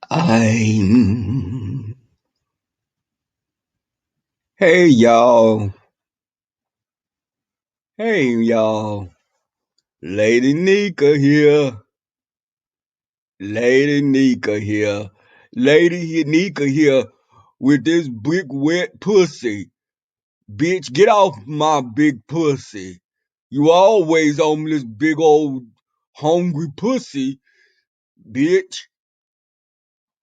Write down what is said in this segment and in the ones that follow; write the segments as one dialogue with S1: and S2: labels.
S1: I'm. Hey y'all. Hey y'all. Lady Nika here. Lady Nika here. Nika here with this big wet pussy. Bitch, get off my big pussy. You always on this big old hungry pussy. Bitch,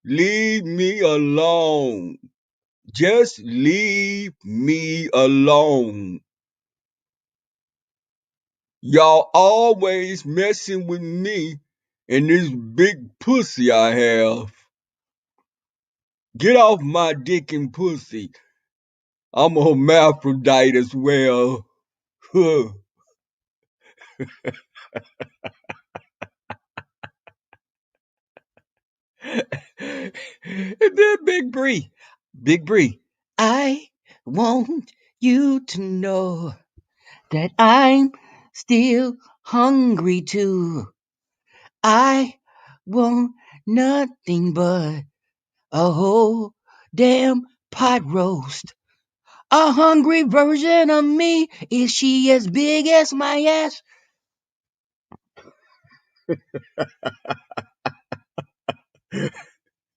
S1: leave me alone. Just leave me alone. Y'all always messing with me and this big pussy I have. Get off my dick and pussy. I'm a hermaphrodite as well. And then Big Bree, I want you to know that I'm still hungry too. I want nothing but a whole damn pot roast. A hungry version of me. Is she as big as my ass?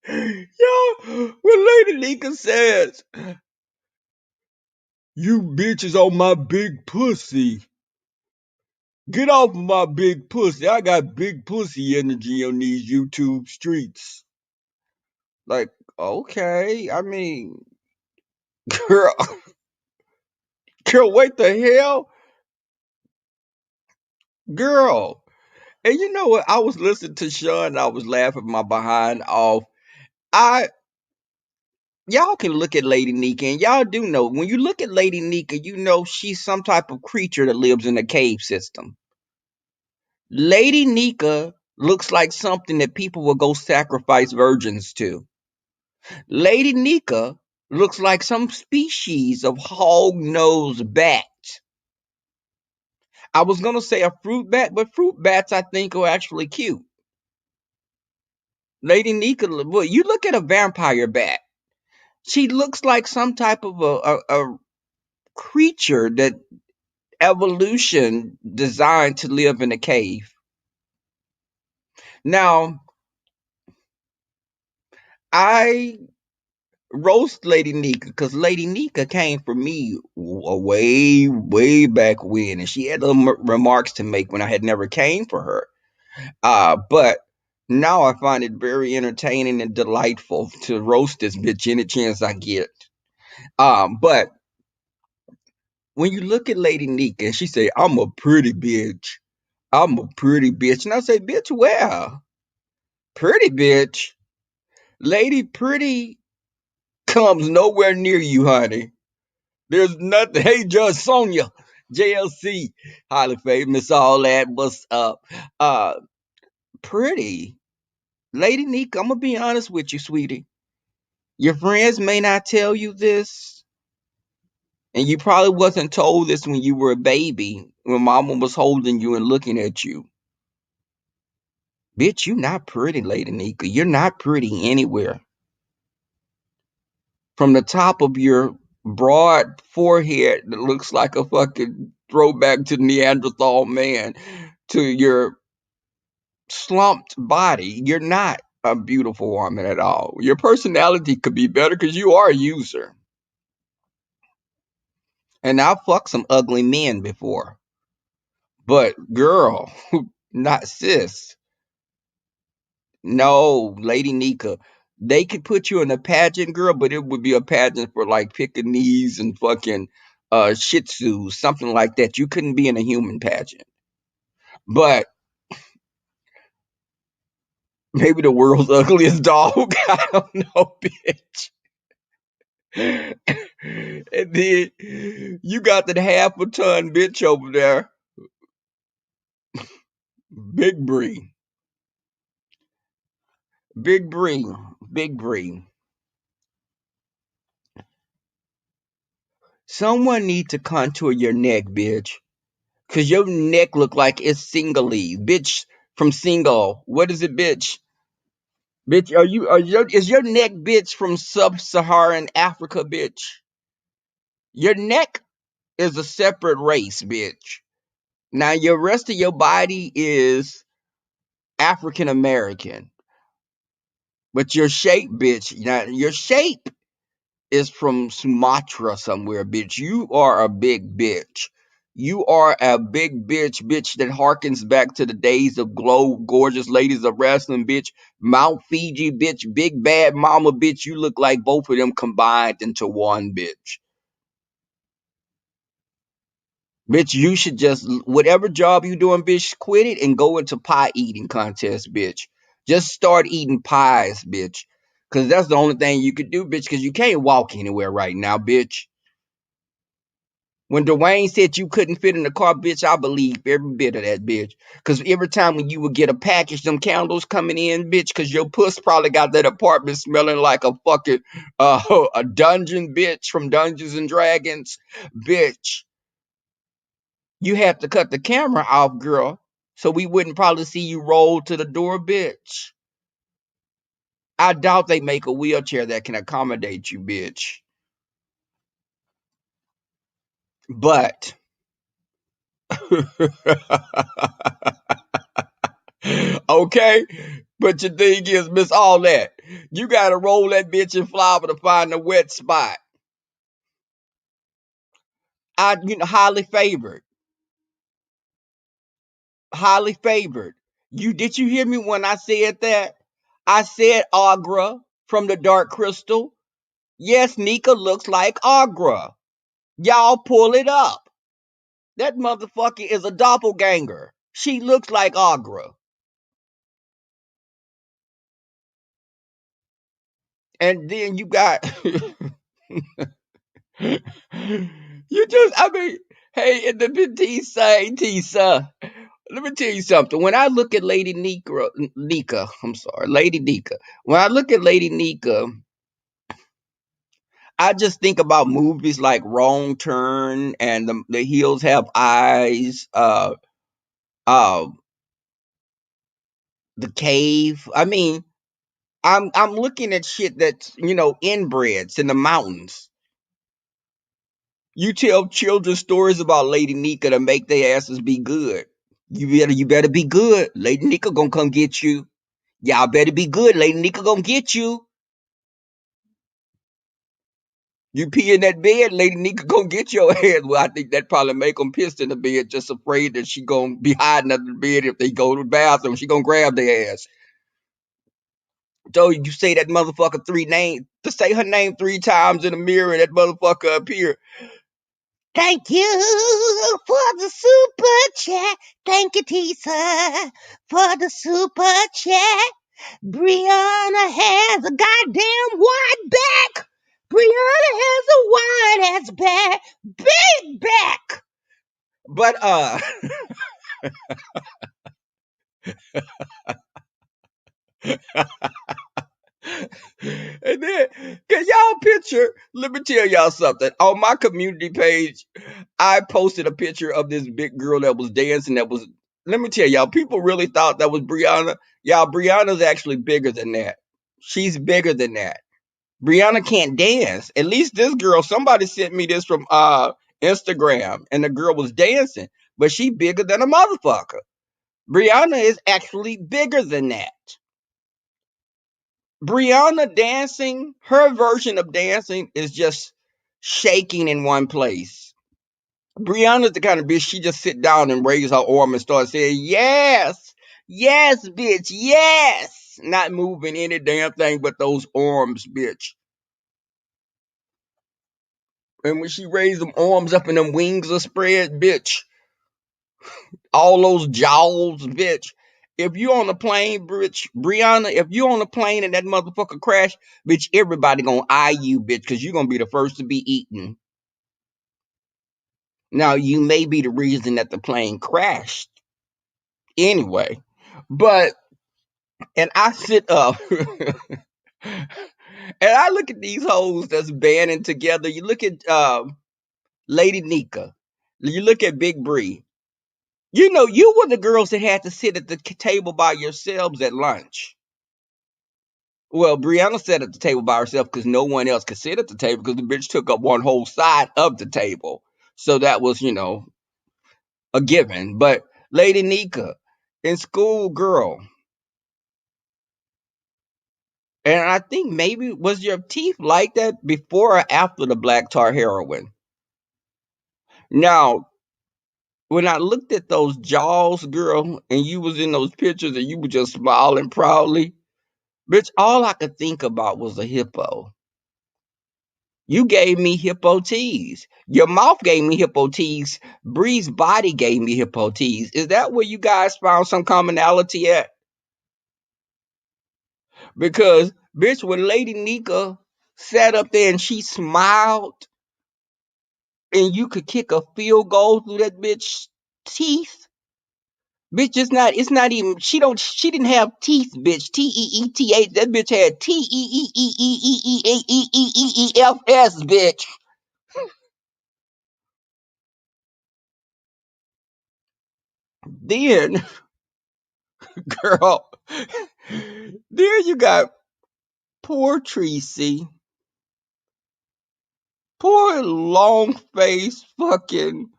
S1: Yo, when Lady Nika says, you bitches on my big pussy. Get off of my big pussy. I got big pussy energy on these YouTube streets. Like, okay. I mean, girl, girl, wait the hell? Girl. And you know what? I was listening to Sean and I was laughing my behind off. I Y'all can look at Lady Nika and y'all do know when you look at Lady Nika, you know she's some type of creature that lives in a cave system. Lady Nika looks like something that people will go sacrifice virgins to. Lady Nika looks like some species of hog-nosed bat. I was gonna say a fruit bat, but fruit bats I think are actually cute. Lady Nika, well, you look at a vampire bat. She looks like some type of a creature that evolution designed to live in a cave. Now, I roast Lady Nika because Lady Nika came for me way, way back when, and she had little remarks to make when I had never came for her. But now I find it very entertaining and delightful to roast this bitch any chance I get. But when you look at Lady Nika and she say, "I'm a pretty bitch," I'm a pretty bitch, and I say, "Bitch, where? Pretty bitch." Lady Pretty comes nowhere near you, honey. There's nothing. Hey, Judge Sonia, JLC, highly famous, all that. What's up? Uh, Pretty. Lady Nika, I'm gonna be honest with you, sweetie. Your friends may not tell you this, and you probably wasn't told this when you were a baby, when mama was holding you and looking at you. Bitch, you not pretty, Lady Nika. You're not pretty anywhere. From the top of your broad forehead that looks like a fucking throwback to Neanderthal man to your slumped body, you're not a beautiful woman at all. Your personality could be better because you are a user. And I've fucked some ugly men before. But girl, not sis. No, Lady Nika. They could put you in a pageant, girl, but it would be a pageant for like Pekingese and fucking Shih Tzus, something like that. You couldn't be in a human pageant. But maybe the world's ugliest dog. I don't know, bitch. And then you got that half a ton bitch over there. Big Bree. Big Bree. Big Bree. Someone need to contour your neck, bitch. Cause your neck look like it's singly. Bitch from single. What is it, bitch? Bitch, is your neck bitch from sub-Saharan Africa, bitch? Your neck is a separate race, bitch. Now your rest of your body is African American. But your shape, bitch, now your shape is from Sumatra somewhere, bitch. You are a big bitch. You are a big bitch that harkens back to the days of glow, gorgeous ladies of wrestling, bitch. Mount Fiji, bitch. Big bad mama, bitch. You look like both of them combined into one, bitch. Bitch, you should just, whatever job you doing, bitch, quit it and go into pie eating contest, bitch. Just start eating pies, bitch. Cause that's the only thing you could do, bitch, cause you can't walk anywhere right now, bitch. When Dwayne said you couldn't fit in the car, bitch, I believe every bit of that, bitch. Cause every time when you would get a package, them candles coming in, bitch, cause your puss probably got that apartment smelling like a fucking a dungeon, bitch, from Dungeons and Dragons, bitch. You have to cut the camera off, girl, so we wouldn't probably see you roll to the door, bitch. I doubt they make a wheelchair that can accommodate you, bitch. But okay, but your thing is, miss all that. You gotta roll that bitch in flour to find a wet spot. Highly favored, highly favored. Did you hear me when I said that? I said Agra from the Dark Crystal. Yes, Nika looks like Agra. Y'all pull it up. That motherfucker is a doppelganger. She looks like Agra. And then you got I mean, hey, in the Tisa, Tisa, let me tell you something. When I look at Nika, I'm sorry, Lady Nika. When I look at Lady Nika, I just think about movies like Wrong Turn and the Hills Have Eyes, uh, The Cave. I mean, I'm looking at shit that's inbreds in the mountains. You tell children stories about Lady Nika to make their asses be good. You better be good. Lady Nika gonna come get you. Y'all better be good. Lady Nika gonna get you. You pee in that bed, Lady Nika gonna get your ass. Well, I think that probably make them pissed in the bed, just afraid that she gonna be hiding under the bed if they go to the bathroom. She gonna grab their ass. So you say that motherfucker to say her name 3 times in the mirror, and that motherfucker appear. Thank you for the super chat. Thank you, Tisa, for the super chat. Brianna has a goddamn wide back. Brianna has a wide ass back. Big back. But and then can y'all picture? Let me tell y'all something. On my community page, I posted a picture of this big girl that was dancing. Let me tell y'all, people really thought that was Brianna. Y'all, Brianna's actually bigger than that. She's bigger than that. Brianna can't dance. At least this girl, somebody sent me this from Instagram, and the girl was dancing, but she bigger than a motherfucker. Brianna is actually bigger than that. Brianna dancing, her version of dancing is just shaking in one place. Brianna's the kind of bitch, she just sit down and raise her arm and start saying, yes, yes, bitch, yes. Not moving any damn thing but those arms, bitch. And when she raised them arms up and them wings are spread, bitch, all those jaws, bitch. If you on a plane, bitch, Brianna, if you on a plane and that motherfucker crash, bitch, everybody gonna eye you, bitch, because you're gonna be the first to be eaten. Now, you may be the reason that the plane crashed, Anyway, but and I sit up and I look at these hoes that's banding together. You look at Lady Nika. You look at Big Bree. You know, you were the girls that had to sit at the table by yourselves at lunch. Well, Brianna sat at the table by herself because no one else could sit at the table because the bitch took up one whole side of the table. So that was, a given. But Lady Nika, in school, girl, and I think maybe was your teeth like that before or after the black tar heroin? Now, when I looked at those jaws, girl, and you was in those pictures and you were just smiling proudly, bitch, all I could think about was a hippo. You gave me hippo tease. Your mouth gave me hippo tease. Bree's body gave me hippo tease. Is that where you guys found some commonality at? Because, bitch, when Lady Nika sat up there and she smiled and you could kick a field goal through that bitch teeth. Bitch, it's not even she didn't have teeth, bitch. Teeth. That bitch had TEEEEEEEEEEFS, bitch. Then, girl, there you got poor Tracy, poor long face fucking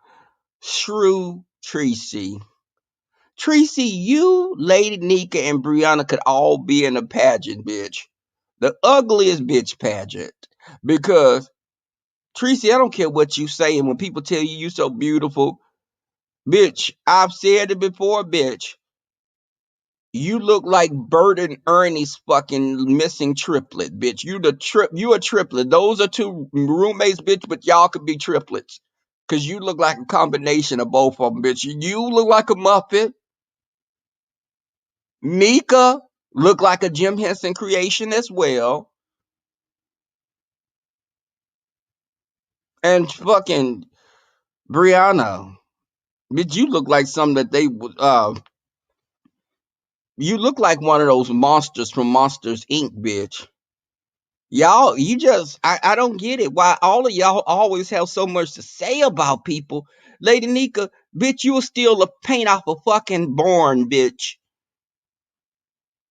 S1: shrew Tracy. Tracy, you, Lady Nika, and Brianna could all be in a pageant, bitch. The ugliest bitch pageant. Because, Tracy, I don't care what you say, and when people tell you you're so beautiful, bitch, I've said it before, bitch. You look like Bert and Ernie's fucking missing triplet, bitch. You a triplet. Those are two roommates, bitch, but y'all could be triplets. Cause you look like a combination of both of them, bitch. You look like a Muppet. Nika looked like a Jim Henson creation as well. And fucking Brianna, bitch, you look like something that they would you look like one of those monsters from Monsters Inc., bitch. Y'all, I don't get it. Why all of y'all always have so much to say about people. Lady Nika, bitch, you will steal a paint off a fucking barn, bitch.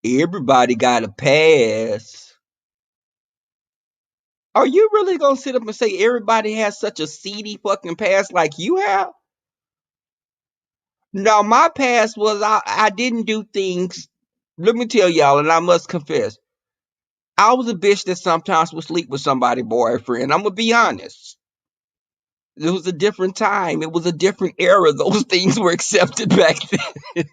S1: Everybody got a pass. Are you really gonna sit up and say everybody has such a seedy fucking past like you have? No, my past was I didn't do things. Let me tell y'all, and I must confess, I was a bitch that sometimes would sleep with somebody's boyfriend. I'm gonna be honest. It was a different time. It was a different era. Those things were accepted back then.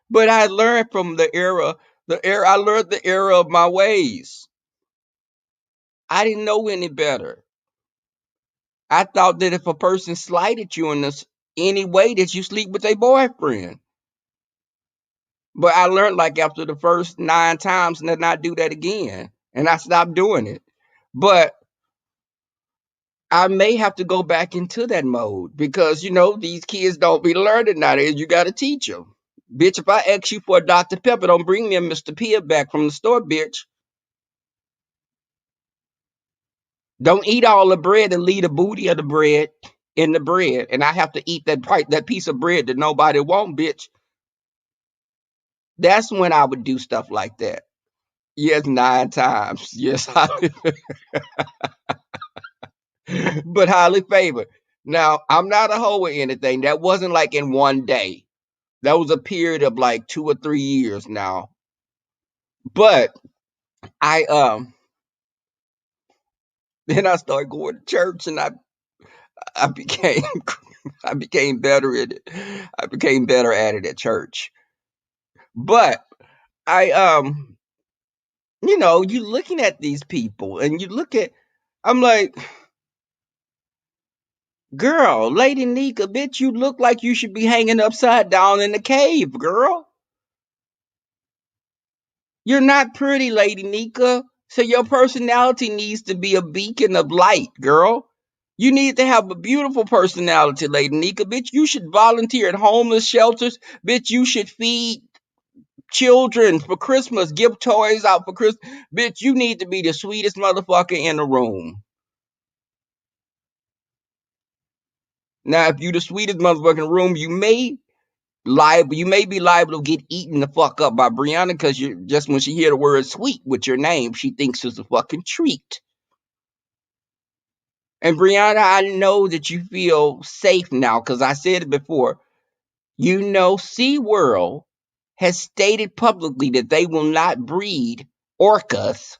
S1: But I learned from the era. I learned the era of my ways. I didn't know any better. I thought that if a person slighted you in this any way that you sleep with a boyfriend. But I learned like after the first 9 times to not do that again. And I stopped doing it. But I may have to go back into that mode because these kids don't be learning nowadays. You got to teach them, bitch. If I ask you for a Dr. Pepper, don't bring me a Mr. Pibb back from the store, bitch. Don't eat all the bread and leave the booty of the bread in the bread, and I have to eat that piece of bread that nobody want, bitch. That's when I would do stuff like that. Yes, 9 times. Yes, but highly favored. Now, I'm not a hoe or anything. That wasn't like in one day. That was a period of like 2 or 3 years now. But I then I started going to church and I became I became better at it. I became better at it at church. But I you looking at these people and you look at I'm like, girl, Lady Nika, bitch, you look like you should be hanging upside down in the cave, girl. You're not pretty, Lady Nika. So your personality needs to be a beacon of light, girl. You need to have a beautiful personality, Lady Nika. Bitch, you should volunteer at homeless shelters. Bitch, you should feed children for Christmas, give toys out for Christmas. Bitch, you need to be the sweetest motherfucker in the room. Now, if you the sweetest motherfucker in the room, you may be liable to get eaten the fuck up by Brianna because you just when she hear the word sweet with your name, she thinks it's a fucking treat. And Brianna, I know that you feel safe now because I said it before. You know, SeaWorld has stated publicly that they will not breed orcas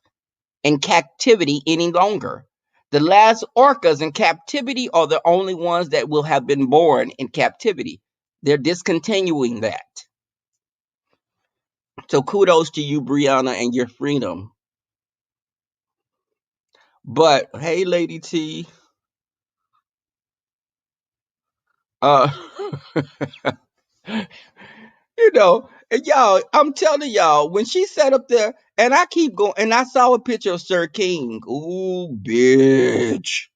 S1: in captivity any longer. The last orcas in captivity are the only ones that will have been born in captivity. They're discontinuing that. So kudos to you, Brianna, and your freedom. But hey, Lady T, uh, and y'all, I'm telling y'all, when she sat up there, and I keep going, and I saw a picture of Sir King. Ooh, bitch,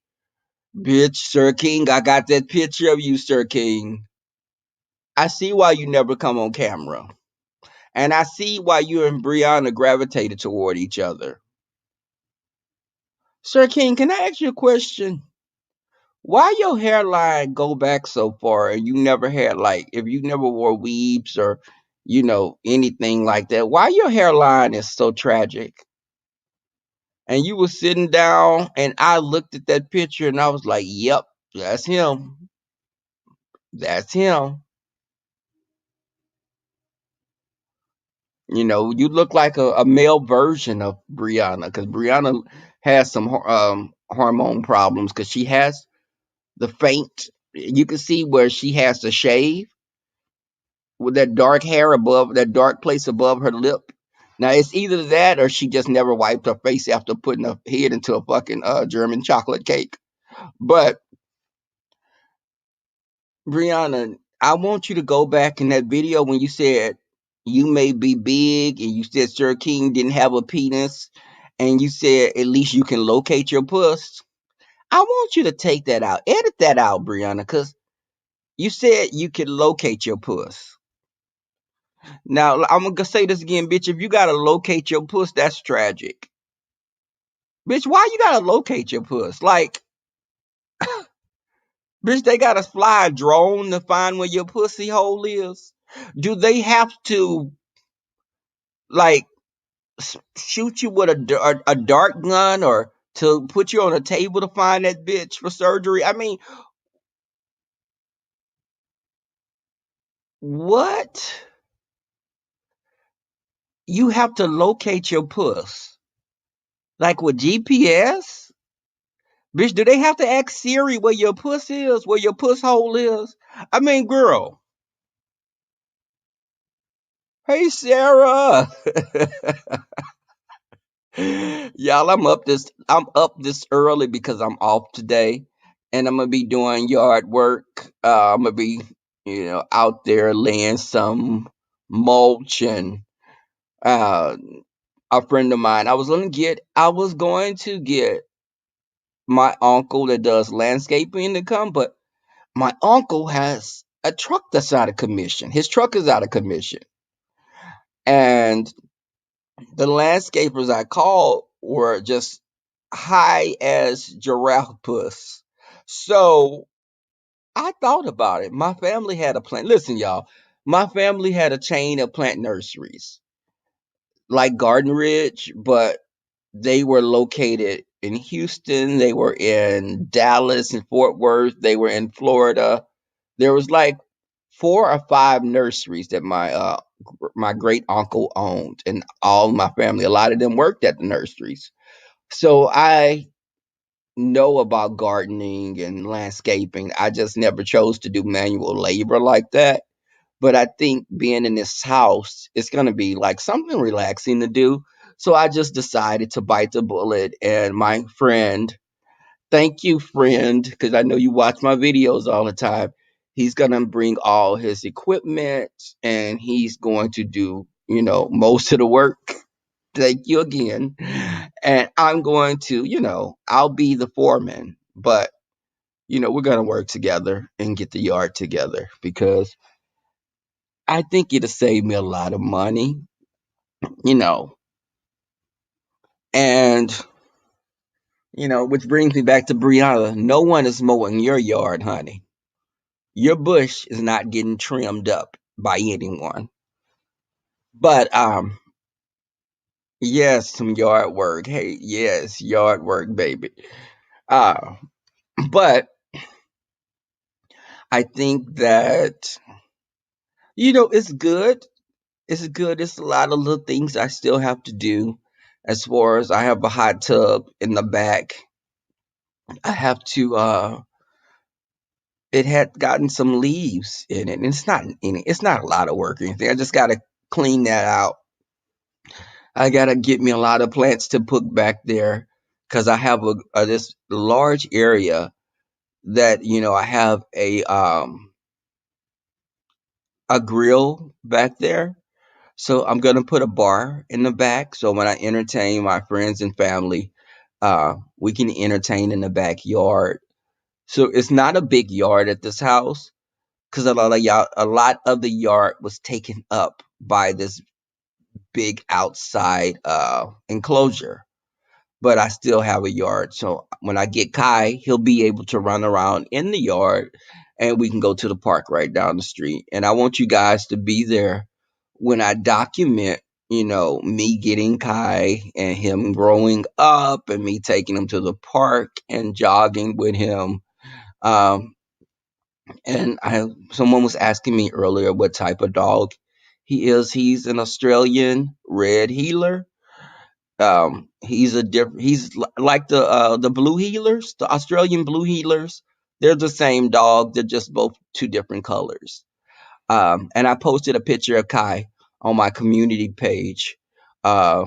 S1: Sir King, I got that picture of you, Sir King. I see why you never come on camera. And I see why you and Brianna gravitated toward each other. Sir King, can I ask you a question? Why your hairline go back so far and you never had like if you never wore weaves or anything like that? Why your hairline is so tragic? And you were sitting down and I looked at that picture and I was like, "Yep, that's him. That's him." You look like a male version of Brianna because Brianna has some hormone problems because she has the faint. You can see where she has to shave with that dark hair above that dark place above her lip. Now it's either that or she just never wiped her face after putting her head into a fucking German chocolate cake. But Brianna, I want you to go back in that video when you said you may be big and you said Sir King didn't have a penis and you said at least you can locate your puss. I want you to take that out. Edit that out, Brianna, because you said you could locate your puss. Now, I'm going to say this again, bitch. If you got to locate your puss, that's tragic. Bitch, why you got to locate your puss? Like, bitch, they got to fly a drone to find where your pussy hole is? Do they have to like shoot you with a dart gun or to put you on a table to find that bitch for surgery? I mean, what? You have to locate your puss like with GPS? Bitch, do they have to ask Siri where your puss is, where your puss hole is? I mean, girl. Hey, Sarah. Y'all, I'm up this early because I'm off today and I'm gonna be doing yard work. I'm gonna be, out there laying some mulch and uh a friend of mine. I was going to get my uncle that does landscaping to come, but my uncle has a truck that's out of commission. His truck is out of commission. And the landscapers I called were just high as giraffe puss. So I thought about it. My family had a plant. Listen, y'all, my family had a chain of plant nurseries like Garden Ridge, but they were located in Houston, they were in Dallas and Fort Worth, they were in Florida. There was like 4 or 5 nurseries that my great uncle owned, and all my family. A lot of them worked at the nurseries, so I know about gardening and landscaping. I just never chose to do manual labor like that. But I think being in this house, it's gonna be like something relaxing to do. So I just decided to bite the bullet, and my friend, thank you, friend, because I know you watch my videos all the time. He's gonna bring all his equipment and he's going to do, most of the work. Thank you again. And I'm going to, I'll be the foreman, but we're gonna work together and get the yard together because I think it'll save me a lot of money, you know. And which brings me back to Brianna. No one is mowing your yard, honey. Your bush is not getting trimmed up by anyone. But yes, some yard work. Hey, yes, yard work, baby. Uh, but I think that it's good. It's good. It's a lot of little things I still have to do. As far as I have a hot tub in the back, I have to. It had gotten some leaves in it, and It's not a lot of work or anything. I just gotta clean that out. I gotta get me a lot of plants to put back there because I have this large area that I have a grill back there. So I'm gonna put a bar in the back so when I entertain my friends and family, we can entertain in the backyard. So it's not a big yard at this house because a lot of the yard was taken up by this big outside enclosure. But I still have a yard. So when I get Kai, he'll be able to run around in the yard and we can go to the park right down the street. And I want you guys to be there when I document, me getting Kai and him growing up and me taking him to the park and jogging with him. Um, and someone was asking me earlier what type of dog he is. He's an Australian red heeler. Like the blue healers, the Australian blue healers. They're the same dog. They're just both two different colors. And I posted a picture of Kai on my community page. Uh,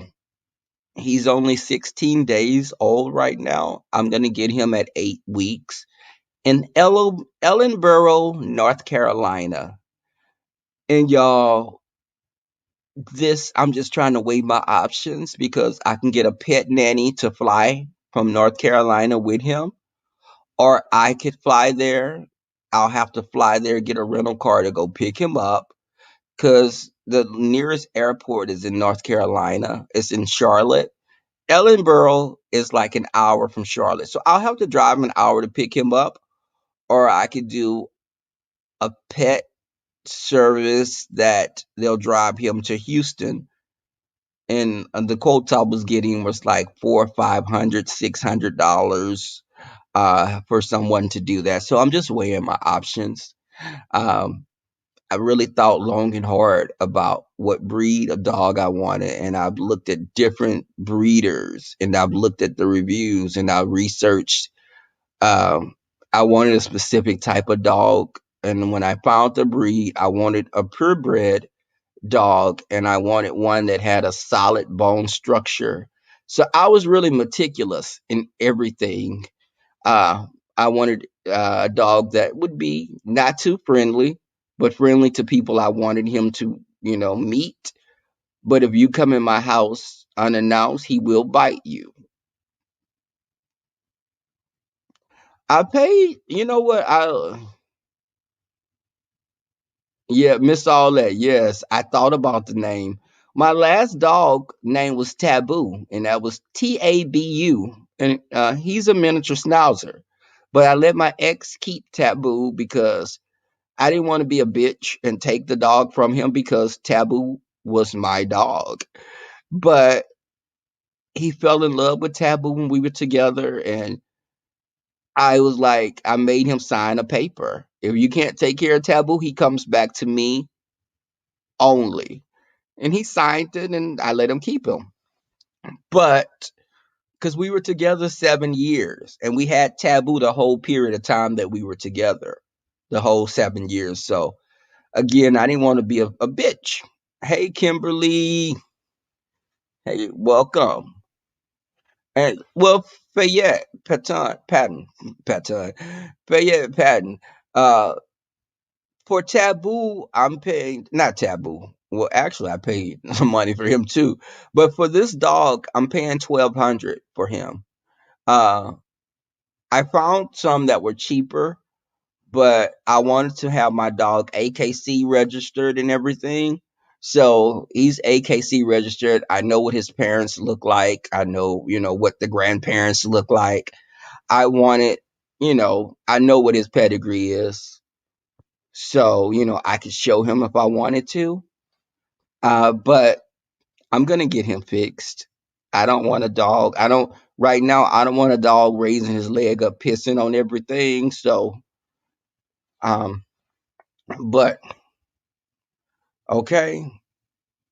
S1: he's only 16 days old right now. I'm gonna get him at 8 weeks in Ellenboro, North Carolina. And y'all, this I'm just trying to weigh my options because I can get a pet nanny to fly from North Carolina with him, or I could fly there. I'll have to fly there, get a rental car to go pick him up because the nearest airport is in North Carolina. It's in Charlotte. Ellenboro is like an hour from Charlotte. So I'll have to drive an hour to pick him up, or I could do a pet service that they'll drive him to Houston, and the quote I was getting was like four, 500, $600 for someone to do that. So I'm just weighing my options. Um, I really thought long and hard about what breed of dog I wanted, and I've looked at different breeders, and I've looked at the reviews, and I've researched. Um, I wanted a specific type of dog, and when I found the breed, I wanted a purebred dog and I wanted one that had a solid bone structure. So I was really meticulous in everything. Uh, I wanted a dog that would be not too friendly, but friendly to people I wanted him to, meet. But if you come in my house unannounced, he will bite you. I paid, you know what? Yeah, Miss All That. Yes, I thought about the name. My last dog name was Taboo, and that was Tabu, and he's a miniature schnauzer. But I let my ex keep Taboo because I didn't want to be a bitch and take the dog from him because Taboo was my dog. But he fell in love with Taboo when we were together, and I was like, I made him sign a paper. If you can't take care of Taboo, he comes back to me only. And he signed it and I let him keep him. But because we were together 7 years and we had Taboo the whole period of time that we were together, the whole 7 years. So again, I didn't want to be a bitch. Hey, Kimberly. Hey, welcome. And well, Fayette, Patton, Fayette, Patton. Uh, For Taboo, I'm paying not Taboo. Well, actually, I paid some money for him too. But for this dog, I'm paying 1,200 for him. Uh, I found some that were cheaper, but I wanted to have my dog AKC registered and everything. So he's AKC registered. I know what his parents look like. I know, what the grandparents look like. I wanted, I know what his pedigree is. So, I could show him if I wanted to. But I'm going to get him fixed. I don't want a dog. Right now, I don't want a dog raising his leg up, pissing on everything. So, um, but okay.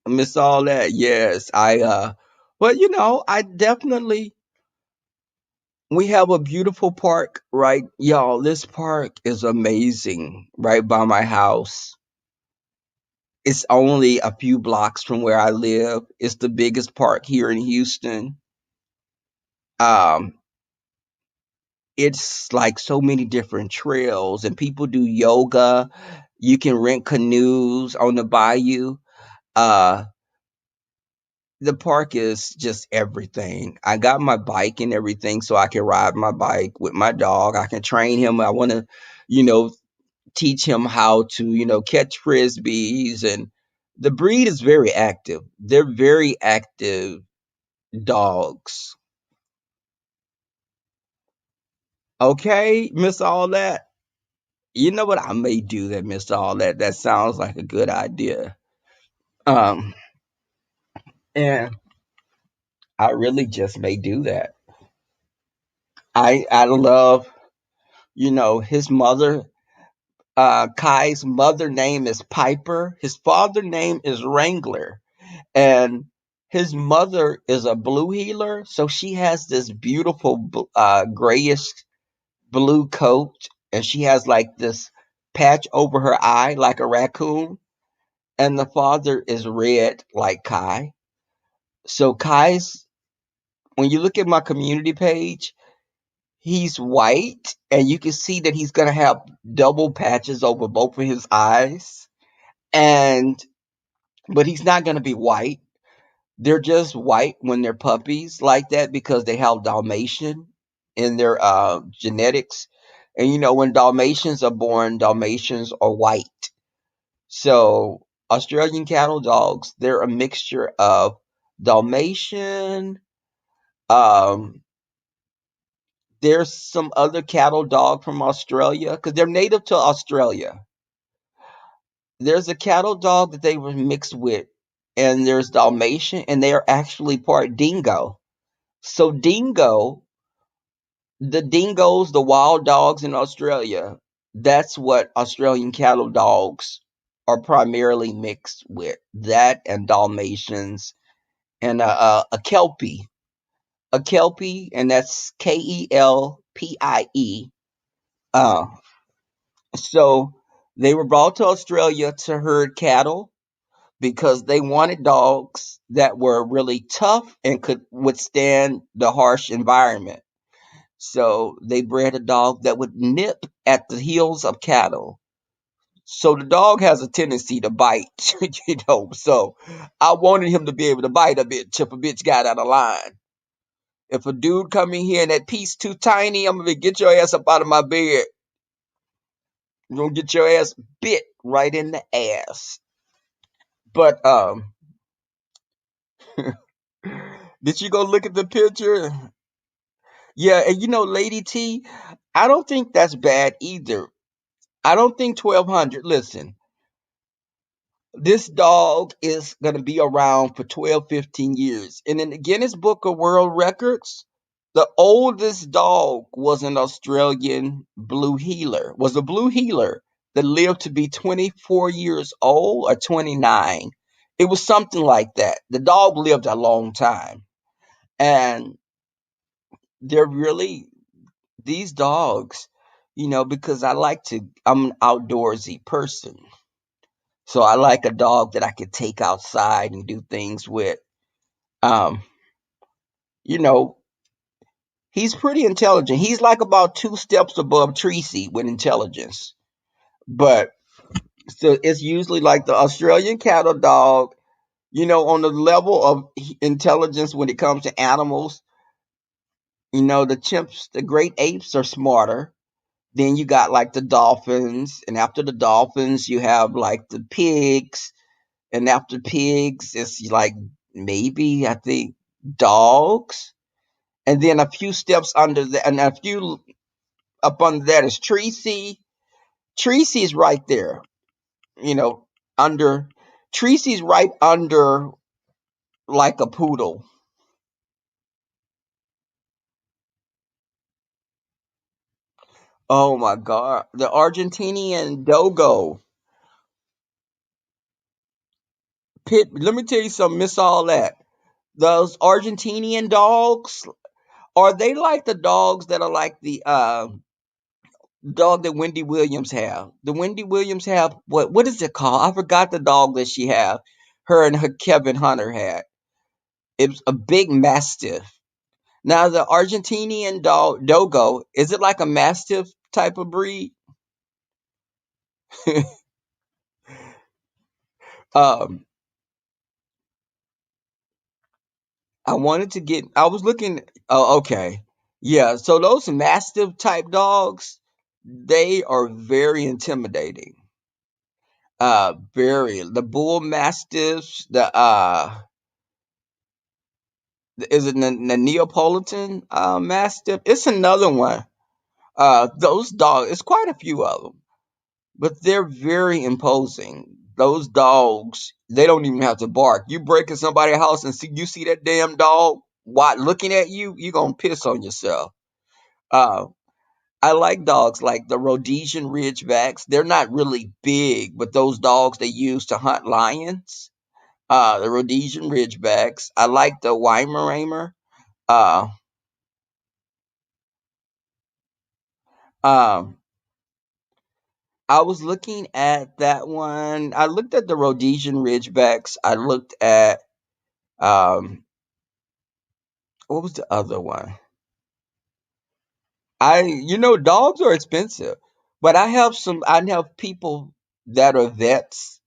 S1: I miss all that. Yes, but I definitely, we have a beautiful park, right? Y'all, this park is amazing right by my house. It's only a few blocks from where I live. It's the biggest park here in Houston. Um, it's like so many different trails and people do yoga. You can rent canoes on the bayou. Uh, the park is just everything. I got my bike and everything so I can ride my bike with my dog. I can train him. I want to, you know, teach him how to, catch frisbees, and the breed is very active. They're very active dogs. Okay, miss all that. You know what? I may do that, miss all that. That sounds like a good idea. Um, and I really just may do that. I love, his mother. Kai's mother name is Piper. His father name is Wrangler, and his mother is a blue heeler. So she has this beautiful grayish blue coat, and she has like this patch over her eye, like a raccoon. And the father is red, like Kai. So Kai's, when you look at my community page, he's white, and you can see that he's gonna have double patches over both of his eyes. And but he's not gonna be white. They're just white when they're puppies like that because they have Dalmatian in their genetics. And when Dalmatians are born, Dalmatians are white. So Australian cattle dogs, they're a mixture of Dalmatian. Um, there's some other cattle dog from Australia because they're native to Australia. There's a cattle dog that they were mixed with, and there's Dalmatian, and they are actually part dingo. So the dingoes, the wild dogs in Australia, that's what Australian cattle dogs are primarily mixed with. That and Dalmatians and a kelpie, and that's Kelpie. Uh, so they were brought to Australia to herd cattle because they wanted dogs that were really tough and could withstand the harsh environment. So they bred a dog that would nip at the heels of cattle. So the dog has a tendency to bite, So I wanted him to be able to bite a bitch if a bitch got out of line. If a dude come in here and that piece too tiny, I'm gonna get your ass up out of my bed. You're gonna get your ass bit right in the ass. But did you go look at the picture? Yeah, and Lady T, I don't think that's bad either. I don't think 1200. Listen, this dog is going to be around for 12, 15 years. And in the Guinness Book of World Records, the oldest dog was an Australian blue heeler, was a blue heeler that lived to be 24 years old or 29. It was something like that. The dog lived a long time. And they're really, these dogs, because I'm an outdoorsy person. So I like a dog that I could take outside and do things with. Um, you know, he's pretty intelligent. He's like about two steps above Tracy with intelligence. But so it's usually like the Australian cattle dog, on the level of intelligence when it comes to animals. The chimps, the great apes are smarter. Then you got like the dolphins, and after the dolphins, you have like the pigs, and after pigs, it's like maybe I think dogs, and then a few steps under that, and a few up under that is Tracy. Tracy's right there, you know, under Tracy's right under like a poodle. Oh my God, the Argentinian Dogo pit. Let me tell you something. Miss all that. Those Argentinian dogs, are they like the dogs that are like the dog that Wendy Williams have? The Wendy Williams have what is it called? I forgot the dog that she have. Her and her Kevin Hunter had. It was a big mastiff. Now the Argentinian dog Dogo, is it like a mastiff type of breed? um, I wanted to get. I was looking. Oh, okay. Yeah. So those mastiff type dogs, they are very intimidating. Very. The bull mastiffs. Is it the Neapolitan mastiff? It's another one. Those dogs. It's quite a few of them, but they're very imposing. Those dogs. They don't even have to bark. You break in somebody's house and see that damn dog. What looking at you? You gonna piss on yourself. Uh, I like dogs like the Rhodesian Ridgebacks. They're not really big, but those dogs they use to hunt lions. The Rhodesian Ridgebacks. I like the Weimaraner. Uh, um, I was looking at that one. I looked at the Rhodesian Ridgebacks. I looked at what was the other one? Dogs are expensive, but I have people that are vets.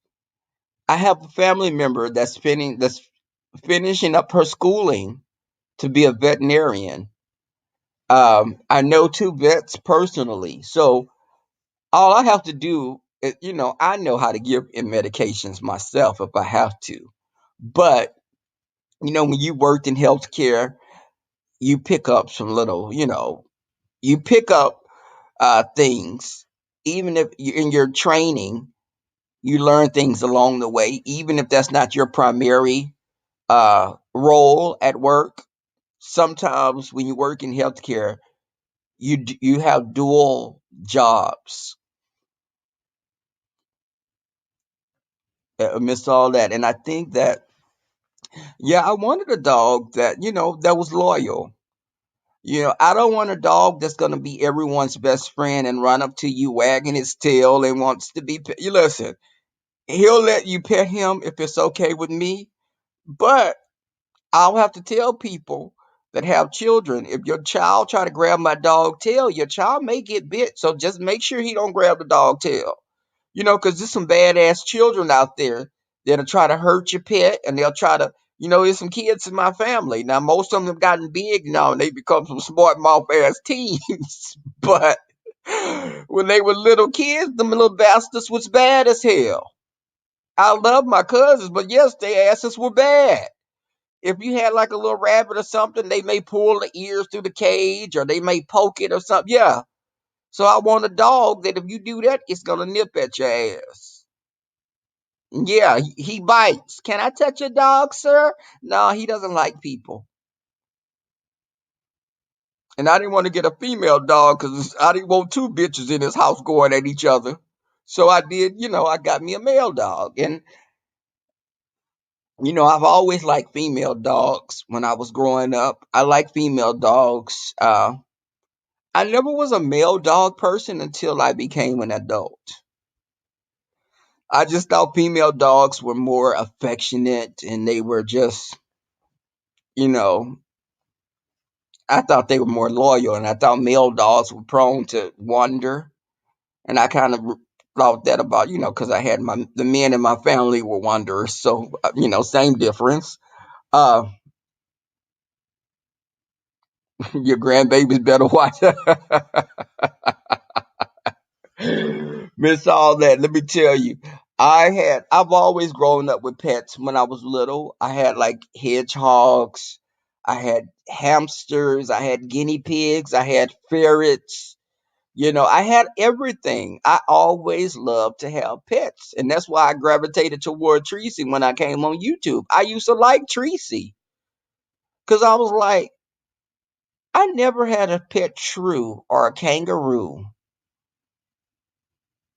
S1: I have a family member that's finishing up her schooling to be a veterinarian. I know two vets personally, so all I have to do is, I know how to give in medications myself if I have to. But when you worked in healthcare, you pick up some little, you pick up things. Even if you in your training, you learn things along the way, even if that's not your primary role at work. Sometimes when you work in healthcare, you have dual jobs amidst all that. And I think that, yeah, I wanted a dog that that was loyal. I don't want a dog that's going to be everyone's best friend and run up to you wagging his tail and wants to be you listen, he'll let you pet him if it's okay with me, but I'll have to tell people that have children, if your child try to grab my dog tail, your child may get bit. So just make sure he don't grab the dog tail. Because there's some badass children out there that'll try to hurt your pet, and they'll try to, there's some kids in my family. Now, most of them have gotten big now, and they become some smart mouth ass teens. But when they were little kids, them little bastards was bad as hell. I love my cousins, but yes, their asses were bad. If you had like a little rabbit or something, they may pull the ears through the cage, or they may poke it or something. Yeah. So I want a dog that if you do that, it's gonna nip at your ass. Yeah, he bites. Can I touch your dog, sir? No, he doesn't like people. And I didn't want to get a female dog because I didn't want two bitches in his house going at each other. So I did, I got me a male dog. And, I've always liked female dogs when I was growing up. I like female dogs. I never was a male dog person until I became an adult. I just thought female dogs were more affectionate and they were just, you know, I thought they were more loyal, and I thought male dogs were prone to wander. And I kind of thought that about, because I had the men in my family were wanderers. So, same difference. Uh, Your grandbabies better watch. Miss all that. Let me tell you, I've always grown up with pets when I was little. I had like hedgehogs, I had hamsters, I had guinea pigs, I had ferrets. I had everything. I always loved to have pets. And that's why I gravitated toward Tracy when I came on YouTube. I used to like Tracy because I was like, I never had a pet shrew or a kangaroo.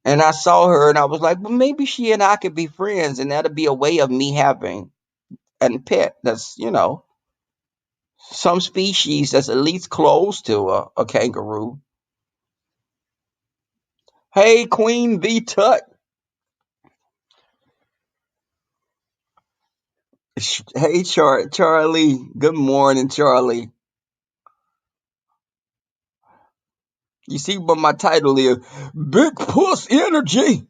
S1: And I saw her and I was like, well, maybe she and I could be friends, and that'll be a way of me having a pet that's, some species that's at least close to a kangaroo. Hey, Queen V Tut. Hey, Charlie. Good morning, Charlie. You see what my title is? Big Puss Energy.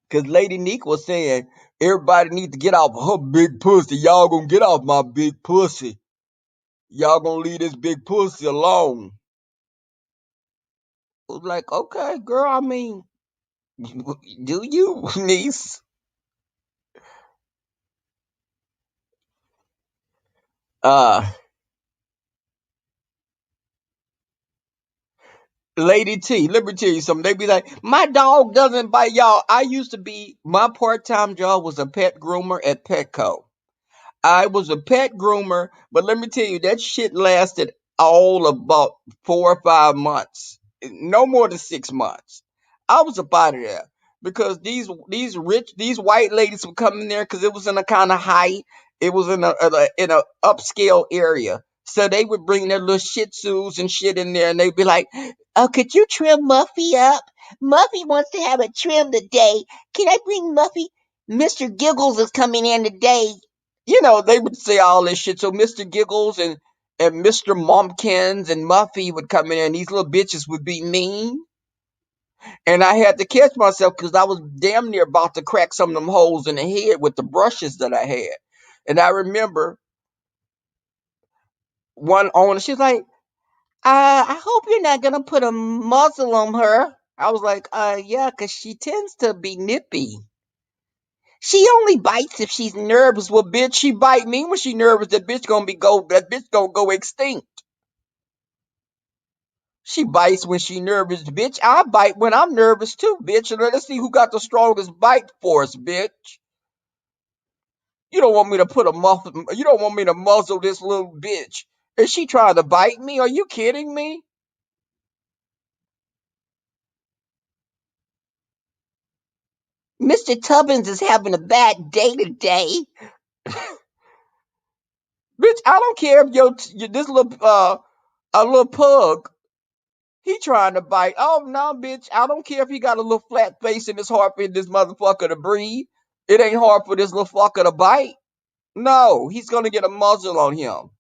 S1: Because Lady Nika was saying, everybody needs to get off of her big pussy. Y'all gonna get off my big pussy. Y'all gonna leave this big pussy alone. I was like, okay, girl, I mean, do you, niece? Uh, Lady T, let me tell you something. They be like, my dog doesn't bite y'all. My part-time job was a pet groomer at Petco. I was a pet groomer, but let me tell you, that shit lasted all about 4 or 5 months, no more than 6 months. I was up out of there because these white ladies would come in there because it was in a kind of height, it was in a upscale area. So they would bring their little Shih Tzus and shit in there, and they'd be like, "Oh, could you trim Muffy up? Muffy wants to have a trim today. Can I bring Muffy? Mr. Giggles is coming in today." They would say all this shit. So Mr. Giggles and Mr. Mumpkins and Muffy would come in, and these little bitches would be mean. And I had to catch myself because I was damn near about to crack some of them holes in the head with the brushes that I had. And I remember one owner, she's like, I hope you're not going to put a muzzle on her. I was like, yeah, because she tends to be nippy. She only bites if she's nervous. Well, bitch, she bite me when she nervous. That bitch gonna go extinct. She bites when she nervous, bitch. I bite when I'm nervous too, bitch. And let's see who got the strongest bite force, bitch. You don't want me to put a muffin. You don't want me to muzzle this little bitch. Is she trying to bite me? Are you kidding me? Mr. Tubbins is having a bad day today. Bitch, I don't care if this little a little pug, he trying to bite. Oh no, bitch. I don't care if he got a little flat face and it's hard for this motherfucker to breathe. It ain't hard for this little fucker to bite. No, he's gonna get a muzzle on him.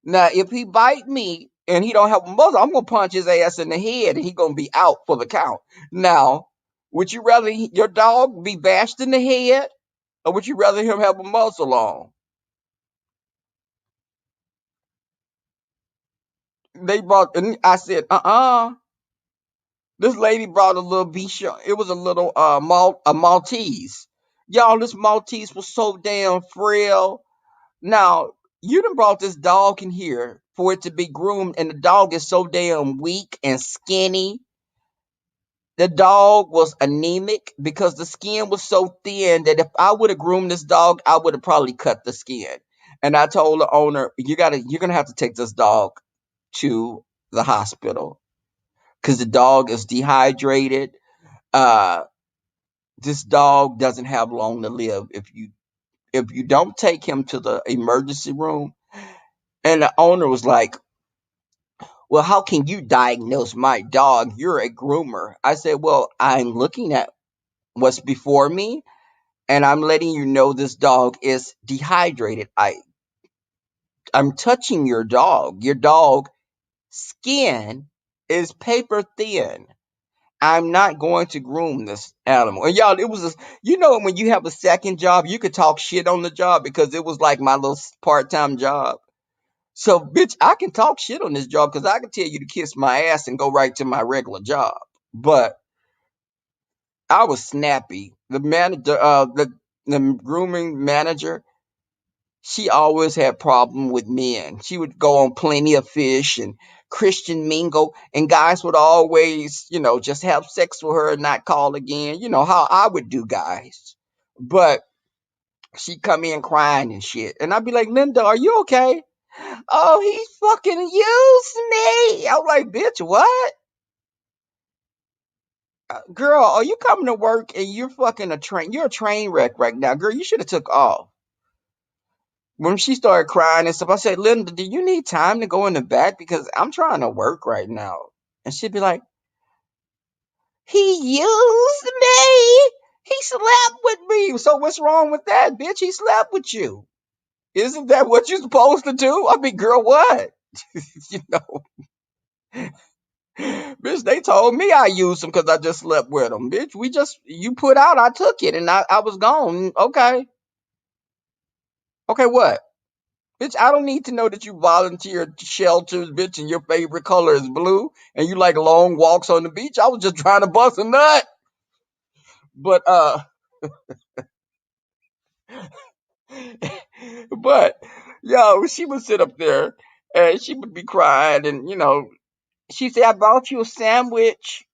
S1: Now, if he bite me and he don't have a muzzle, I'm gonna punch his ass in the head and he gonna be out for the count. Now, would you rather your dog be bashed in the head, or would you rather him have a muzzle on? They brought, and I said, This lady brought a little Bichon. It was a little a Maltese. Y'all, this Maltese was so damn frail. Now, you done brought this dog in here for it to be groomed, and the dog is so damn weak and skinny. The dog was anemic because the skin was so thin that if I would have groomed this dog, I would have probably cut the skin. And I told the owner, you're gonna have to take this dog to the hospital because the dog is dehydrated. Uh, this dog doesn't have long to live if you don't take him to the emergency room. And the owner was like, well, how can you diagnose my dog? You're a groomer. I said, well, I'm looking at what's before me, and I'm letting you know this dog is dehydrated. I'm touching your dog. Your dog skin is paper thin. I'm not going to groom this animal. And y'all, it was when you have a second job, you could talk shit on the job because it was like my little part-time job. So, bitch, I can talk shit on this job because I can tell you to kiss my ass and go right to my regular job. But I was snappy. The grooming manager, she always had problem with men. She would go on Plenty of Fish and Christian Mingle, and guys would always, just have sex with her and not call again. You know how I would do guys. But she come in crying and shit, and I'd be like, Linda, are you okay? Oh, he fucking used me. I was like, bitch, what? Girl, are you coming to work and you're fucking a train? You're a train wreck right now, girl. You should have took off. When she started crying and stuff, I said, Linda, do you need time to go in the back because I'm trying to work right now? And she'd be like, he used me. He slept with me. So what's wrong with that, bitch? He slept with you. Isn't that what you're supposed to do? I mean, girl, what? you know, Bitch, they told me I used him because I just slept with him. Bitch, you put out, I took it, and I was gone. Okay. Okay, what? Bitch, I don't need to know that you volunteered shelters, bitch, and your favorite color is blue, and you like long walks on the beach. I was just trying to bust a nut. But, but, yo, she would sit up there, and she would be crying, and, she said, I bought you a sandwich.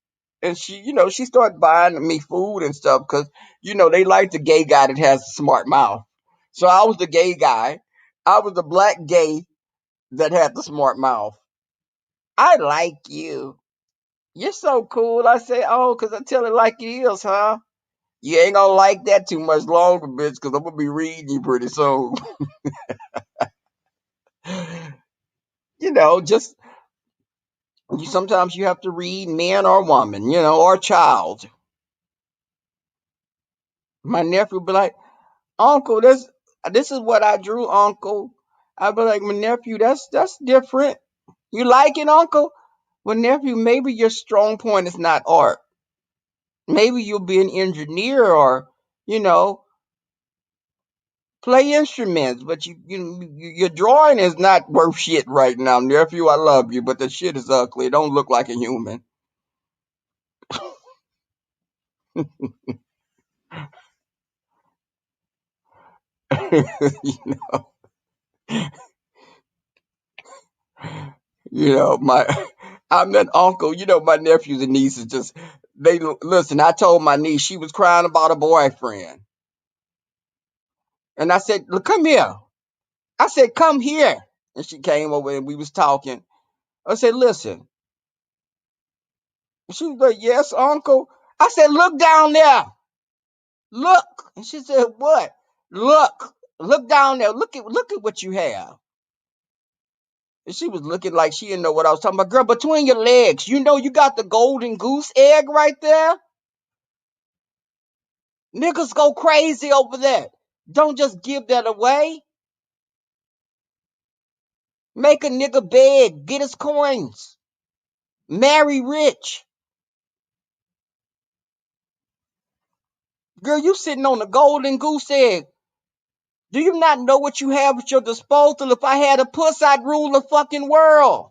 S1: And she started buying me food and stuff because, they like the gay guy that has a smart mouth. So I was the gay guy. I was the black gay that had the smart mouth. I like you. You're so cool. I say, oh, because I tell it like it is, huh? You ain't gonna like that too much longer, bitch, because I'm gonna be reading you pretty soon. Just sometimes you have to read man or woman, or child. My nephew be like, Uncle, this is what I drew, Uncle. I'd be like, my nephew, that's different. You like it, Uncle? Well, nephew, maybe your strong point is not art. Maybe you'll be an engineer or, you know, play instruments, but your drawing is not worth shit right now, nephew. I love you, but the shit is ugly. It don't look like a human. you my I'm that uncle. My nephews and nieces just they listen. I told my niece she was crying about a boyfriend, and I said, "Look, come here." I said, "Come here," and she came over and we was talking. I said, "Listen." She was like, "Yes, uncle." I said, "Look down there. Look." And she said, "What?" Look. Look down there. Look at what you have. And she was looking like she didn't know what I was talking about. Girl, between your legs, you got the golden goose egg right there. Niggas go crazy over that. Don't just give that away. Make a nigga beg. Get his coins. Marry rich. Girl, you sitting on a golden goose egg. Do you not know what you have at your disposal? If I had a puss, I'd rule the fucking world.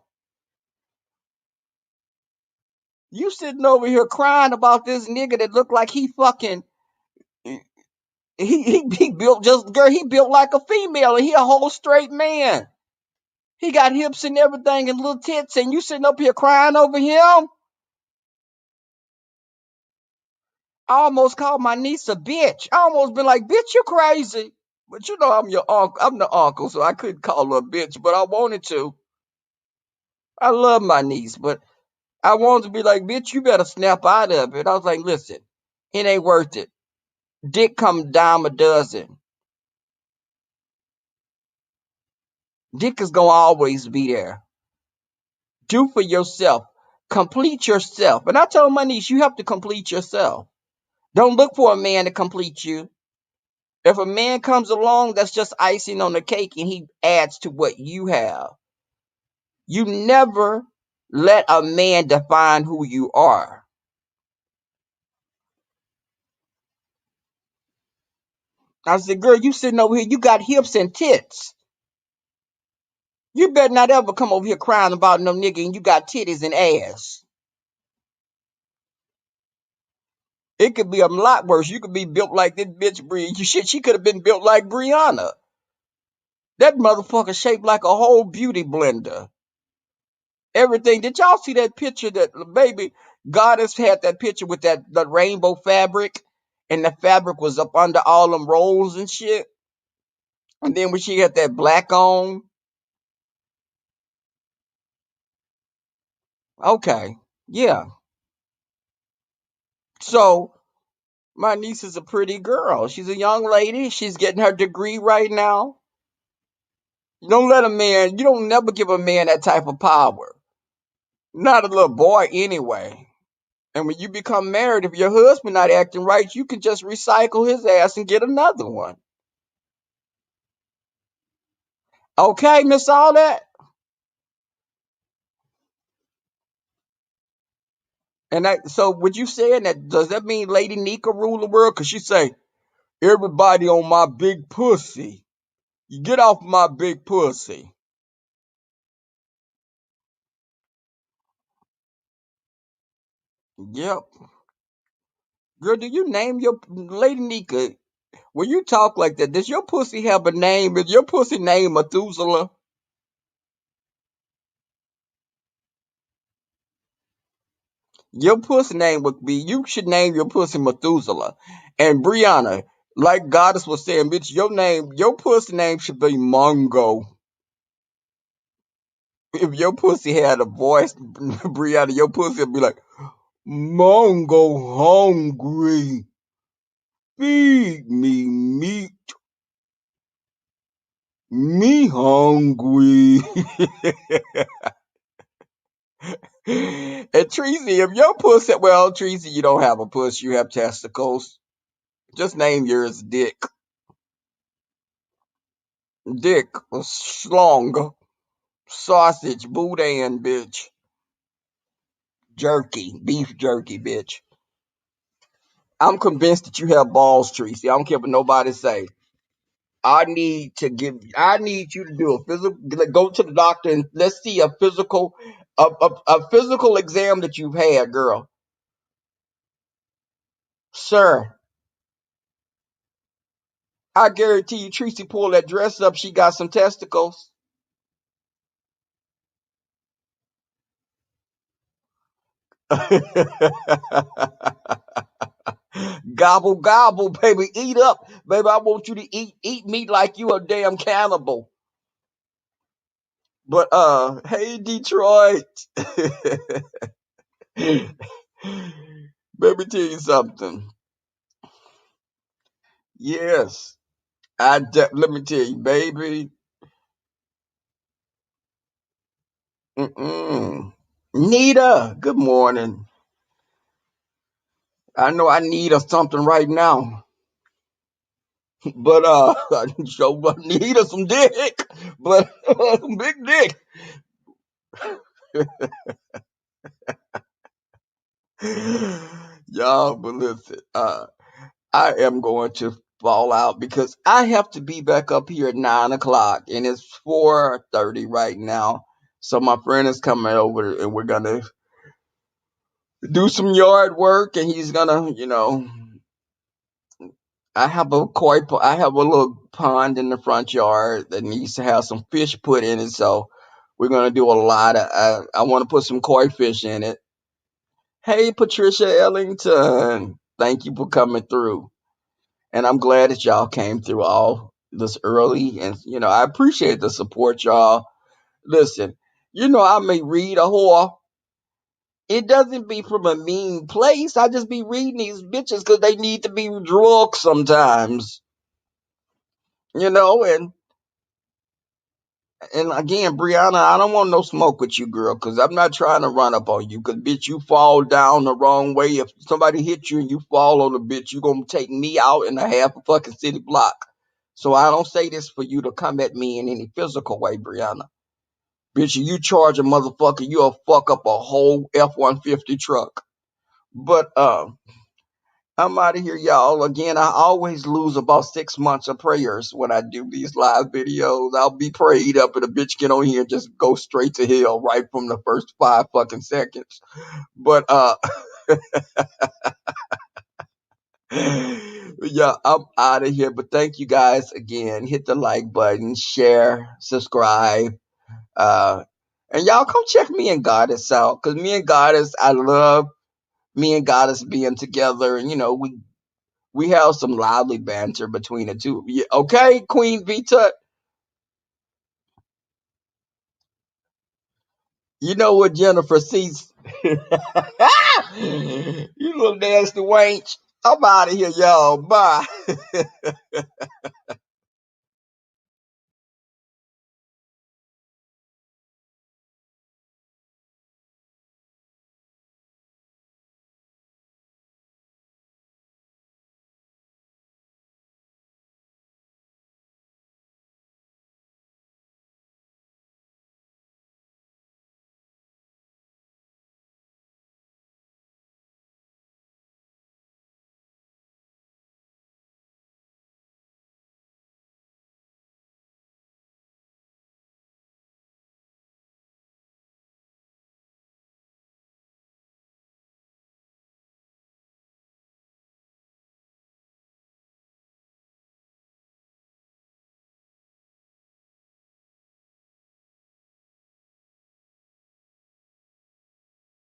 S1: You sitting over here crying about this nigga that looked like he fucking he built just girl, he built like a female and he a whole straight man. He got hips and everything and little tits, and you sitting up here crying over him? I almost called my niece a bitch. I almost been like, bitch, you crazy. But I'm your uncle. I'm the uncle, so I couldn't call her a bitch, but I wanted to. I love my niece, but I wanted to be like, bitch, you better snap out of it. I was like, listen, it ain't worth it. Dick come dime a dozen. Dick is gonna always be there. Do for yourself. Complete yourself. And I told my niece, you have to complete yourself. Don't look for a man to complete you. If a man comes along, that's just icing on the cake and he adds to what you have. You never let a man define who you are. I said, girl, you sitting over here, you got hips and tits. You better not ever come over here crying about no nigga and you got titties and ass. It could be a lot worse. You could be built like this bitch Brianna. Shit, she could have been built like Brianna. That motherfucker shaped like a whole beauty blender. Everything. Did y'all see that picture that baby Goddess had that picture with that the rainbow fabric? And the fabric was up under all them rolls and shit. And then when she had that black on, okay, yeah. So my niece is a pretty girl. She's a young lady. She's getting her degree right now. You don't let a man, you don't never give a man that type of power. Not a little boy anyway. And when you become married, if your husband not acting right, you can just recycle his ass and get another one. Okay, miss all that? And that, so what you saying that does that mean Lady Nika rule the world? Cause she say, everybody on my big pussy. You get off my big pussy. Yep. Girl, do you name your Lady Nika? When you talk like that, does your pussy have a name? Is your pussy name Methuselah? Your pussy name would be, you should name your pussy Methuselah. And Brianna, like Goddess was saying, bitch, your pussy name should be Mongo. If your pussy had a voice, Brianna, your pussy would be like, Mongo hungry. Feed me meat. Me hungry. And Tracy, if your pussy, well, Tracy, you don't have a puss, you have testicles. Just name yours Dick. Dick, schlong, sausage, boudin, bitch. Jerky, beef jerky, bitch. I'm convinced that you have balls, Tracy. I don't care what nobody say. I need you to do a physical, go to the doctor and let's see a physical exam that you've had, girl. Sir, I guarantee you, Tracy pulled that dress up. She got some testicles. Gobble gobble, baby, eat up, baby. I want you to eat meat like you a damn cannibal. But hey Detroit, let me tell you something. Yes, let me tell you, baby. Mm-mm. Nita, good morning. I know I need a something right now, but I sure need her some dick, but some big dick. Y'all, but listen, I am going to fall out because I have to be back up here at 9 o'clock, and it's 4:30 right now. So my friend is coming over, and we're gonna do some yard work, and he's gonna, I have a little pond in the front yard that needs to have some fish put in it. So we're gonna do a lot of. I want to put some koi fish in it. Hey, Patricia Ellington, thank you for coming through. And I'm glad that y'all came through all this early. And, I appreciate the support, y'all. Listen, I may read a whore. It doesn't be from a mean place. I just be reading these bitches because they need to be drugged sometimes, and again, Brianna, I don't want no smoke with you, girl, because I'm not trying to run up on you. Because, bitch, you fall down the wrong way. If somebody hit you and you fall on the bitch, you going to take me out in a half a fucking city block. So I don't say this for you to come at me in any physical way, Brianna. Bitch, you charge a motherfucker, you'll fuck up a whole F-150 truck. But, I'm out of here, y'all. Again, I always lose about 6 months of prayers when I do these live videos. I'll be prayed up and a bitch get on here and just go straight to hell right from the first 5 fucking seconds. But yeah, I'm out of here. But thank you guys again. Hit the like button, share, subscribe. Uh and y'all come check me and Goddess out. Cause me and Goddess, I love me and Goddess being together, and we have some lively banter between the two. Yeah, okay, Queen Vita. You know what Jennifer sees? You little nasty wench. I'm out of here, y'all. Bye.